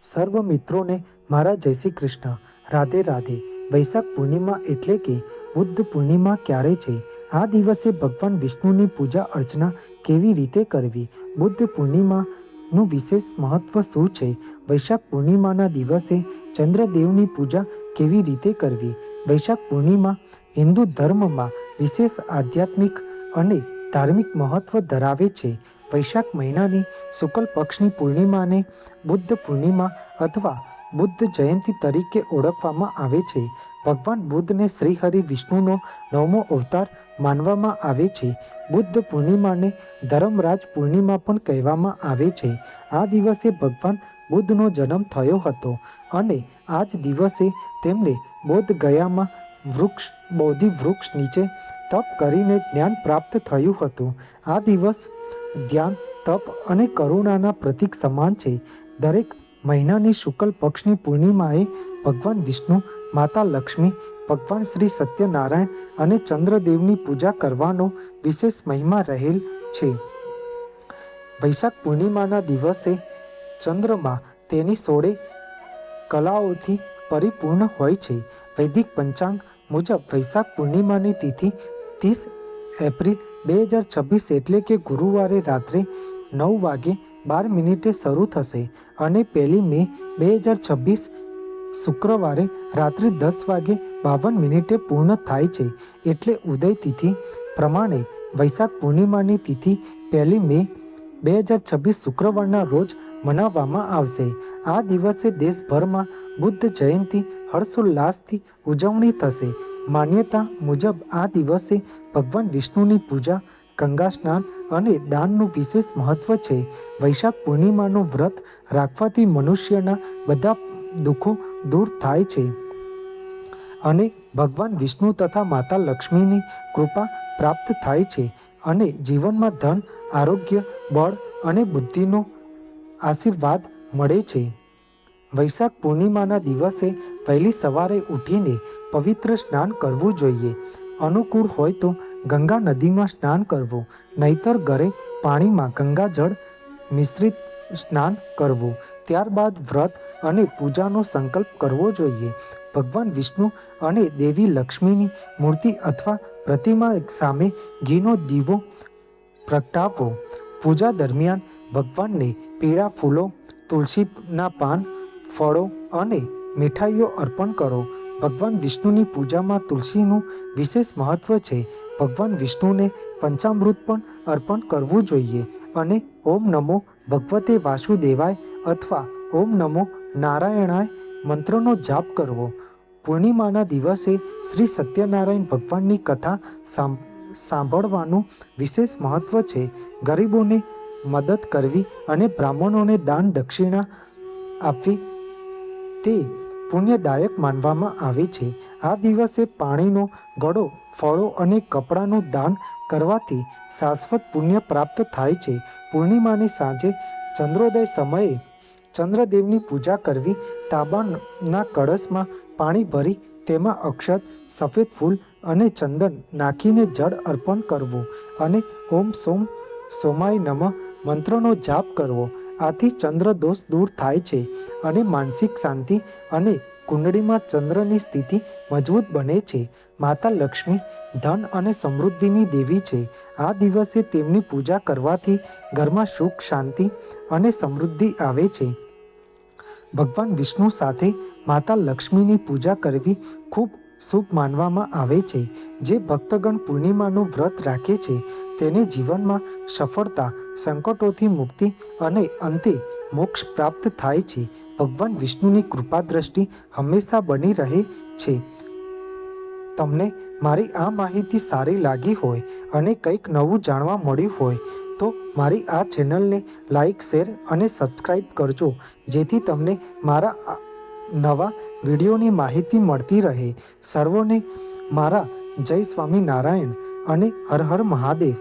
સર્વ મિત્રોને મારા જય શ્રી કૃષ્ણ, રાધે રાધે। વૈશાખ પૂર્ણિમા એટલે કે બુદ્ધ પૂર્ણિમા ક્યારે છે? આ દિવસે ભગવાન વિષ્ણુની પૂજા અર્ચના કેવી રીતે કરવી? બુદ્ધ પૂર્ણિમાનું વિશેષ મહત્વ શું છે? વૈશાખ પૂર્ણિમાના દિવસે ચંદ્રદેવની પૂજા કેવી રીતે કરવી? વૈશાખ પૂર્ણિમા હિન્દુ ધર્મમાં વિશેષ આધ્યાત્મિક અને ધાર્મિક મહત્વ ધરાવે છે। વૈશાખ મહિનાની શુક્લ પક્ષની પૂર્ણિમાને બુદ્ધ પૂર્ણિમા અથવા બુદ્ધ જયંતિ તરીકે ઓળખવામાં આવે છે। ભગવાન બુદ્ધને શ્રીહરિ વિષ્ણુનો 9મો અવતાર માનવામાં આવે છે। બુદ્ધ પૂર્ણિમાને ધર્મરાજ પૂર્ણિમા પણ કહેવામાં આવે છે। આ દિવસે ભગવાન બુદ્ધનો જન્મ થયો હતો અને આ જ દિવસે તેમને બોધ ગયામાં બોધિ વૃક્ષ નીચે તપ કરીને જ્ઞાન પ્રાપ્ત થયું હતું। આ દિવસ ધ્યાન, તપ અને કરુણાના પ્રતીક સમાન છે। દરેક મહિનાની શુક્લ પક્ષની પૂર્ણિમાએ ભગવાન વિષ્ણુ, માતા લક્ષ્મી, ભગવાન શ્રી સત્યનારાયણ અને ચંદ્રદેવની પૂજા કરવાનો વિશેષ મહિમા રહેલ છે। વૈશાખ પૂર્ણિમાના દિવસે ચંદ્રમા તેની 16 કલાઓથી પરિપૂર્ણ હોય છે। વૈદિક પંચાંગ મુજબ વૈશાખ પૂર્ણિમાની તિથિ 30 એપ્રિલ 2026 એટલે કે ગુરુવારે રાત્રે 9:12 શરૂ થશે અને 1 મે 2026 શુક્રવારે રાત્રે 10:52 પૂર્ણ થાય છે। એટલે ઉદય તિથિ પ્રમાણે વૈશાખ પૂર્ણિમાની તિથિ 1 મે 2026 શુક્રવારના રોજ મનાવવામાં આવશે। આ દિવસે દેશભરમાં બુદ્ધ જયંતિ હર્ષોલ્લાસથી ઉજવણી થશે। માન્યતા મુજબ આ દિવસે ભગવાન વિષ્ણુની પૂજા, ગંગા સ્નાન અને દાનનું વિશેષ મહત્વ છે। વૈશાખ પૂર્ણિમાનું વ્રત રાખવાથી મનુષ્યના બધા દુઃખો દૂર થાય છે અને ભગવાન વિષ્ણુ તથા માતા લક્ષ્મીની કૃપા પ્રાપ્ત થાય છે અને જીવનમાં ધન, આરોગ્ય, બળ અને બુદ્ધિનો આશીર્વાદ મળે છે। વૈશાખ પૂર્ણિમાના દિવસે વહેલી સવારે ઉઠીને પવિત્ર સ્નાન કરવું જોઈએ। અનુકૂળ હોય તો ગંગા નદીમાં સ્નાન કરવું, નહીતર ઘરે પાણીમાં ગંગાજળ મિશ્રિત સ્નાન કરવું। ત્યારબાદ વ્રત અને પૂજાનો સંકલ્પ કરવો જોઈએ। ભગવાન વિષ્ણુ અને દેવી લક્ષ્મીની મૂર્તિ અથવા પ્રતિમા સામે ઘીનો દીવો પ્રગટાવવો। પૂજા દરમિયાન ભગવાનને પીળા ફૂલો, તુલસીના પાન, ફળો અને મીઠાઈઓ અર્પણ કરો। ભગવાન વિષ્ણુની પૂજામાં તુલસીનું વિશેષ મહત્વ છે। ભગવાન વિષ્ણુને પંચામૃત પણ અર્પણ કરવું જોઈએ અને ઓમ નમો ભગવતે વાસુદેવાય અથવા ઓમ નમો નારાયણાય મંત્રનો જાપ કરવો। પૂર્ણિમાના દિવસે શ્રી સત્યનારાયણ ભગવાનની કથા સાંભળવાનું વિશેષ મહત્વ છે। ગરીબોને મદદ કરવી અને બ્રાહ્મણોને દાન દક્ષિણા આપવી તે પુણ્યદાયક માનવામાં આવે છે। આ દિવસે પાણીનો ઘડો, ફળો અને કપડાનું દાન કરવાથી શાશ્વત પુણ્ય પ્રાપ્ત થાય છે। પૂર્ણિમાની સાંજે ચંદ્રોદય સમયે ચંદ્રદેવની પૂજા કરવી। તાંબાના કળશમાં પાણી ભરી તેમાં અક્ષત, સફેદ ફૂલ અને ચંદન નાખીને જળ અર્પણ કરવું અને ઓમ સોમ સોમાય નમઃ મંત્રનો જાપ કરવો। આથી ચંદ્ર દોષ દૂર થાય છે અને માનસિક શાંતિ અને કુંડળીમાં ચંદ્રની સ્થિતિ મજબૂત બને છે। માતા લક્ષ્મી ધન અને સમૃદ્ધિની દેવી છે। આ દિવસે તેમની પૂજા કરવાથી ઘરમાં સુખ, શાંતિ અને સમૃદ્ધિ આવે છે। ભગવાન વિષ્ણુ સાથે માતા લક્ષ્મીની પૂજા કરવી ખૂબ શુભ માનવામાં આવે છે। જે ભક્તગણ પૂર્ણિમાનું વ્રત રાખે છે તેને જીવનમાં સફળતા, સંકટોથી મુક્તિ અને અંતે મોક્ષ પ્રાપ્ત થાય છે। ભગવાન વિષ્ણુની કૃપા દ્રષ્ટિ હંમેશા બની રહે છે। તમને મારી આ માહિતી સારી લાગી હોય અને કંઈક નવું જાણવા મળ્યું હોય તો મારી આ ચેનલને લાઈક, શેર અને સબસ્ક્રાઈબ કરજો, જેથી તમને મારા નવા વિડીયોની માહિતી મળતી રહે। સર્વોને મારા જય સ્વામિનારાયણ અને હર હર મહાદેવ।